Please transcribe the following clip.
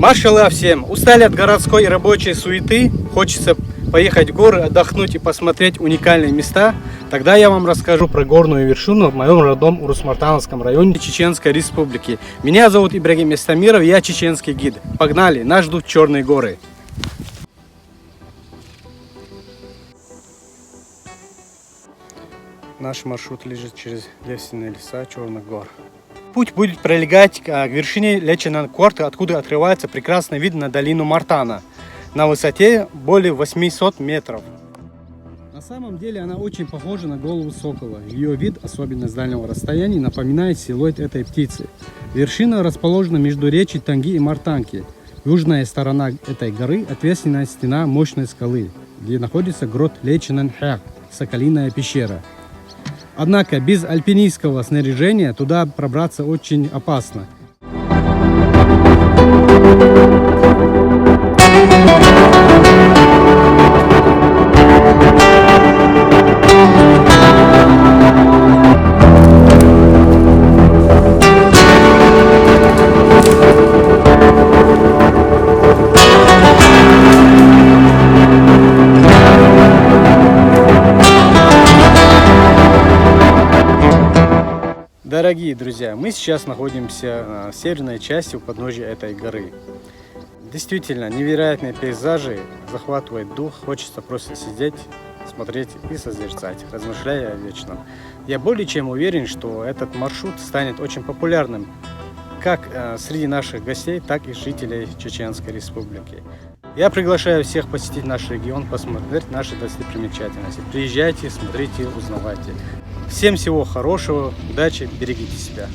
Машаллах всем! Устали от городской и рабочей суеты? Хочется поехать в горы, отдохнуть и посмотреть уникальные места? Тогда я вам расскажу про горную вершину в моем родном Урус-Мартановском районе Чеченской Республики. Меня зовут Ибрагим Истамиров, я чеченский гид. Погнали, нас ждут черные горы. Наш маршрут лежит через лесные леса Черных гор. Путь будет пролегать к вершине Леченан-Корта, откуда открывается прекрасный вид на долину Мартана на высоте более 800 метров. На самом деле она очень похожа на голову сокола. Ее вид, особенно с дальнего расстояния, напоминает силуэт этой птицы. Вершина расположена между речи Танги и Мартанки. Южная сторона этой горы – ответственная стена мощной скалы, где находится грот Леченан-Хак, Соколиная пещера. Однако без альпинистского снаряжения туда пробраться очень опасно. Дорогие друзья, мы сейчас находимся в северной части у подножия этой горы. Действительно, невероятные пейзажи, захватывает дух, хочется просто сидеть, смотреть и созерцать, размышляя о вечном. Я более чем уверен, что этот маршрут станет очень популярным как среди наших гостей, так и жителей Чеченской Республики. Я приглашаю всех посетить наш регион, посмотреть наши достопримечательности. Приезжайте, смотрите, узнавайте. Всем всего хорошего, удачи, берегите себя.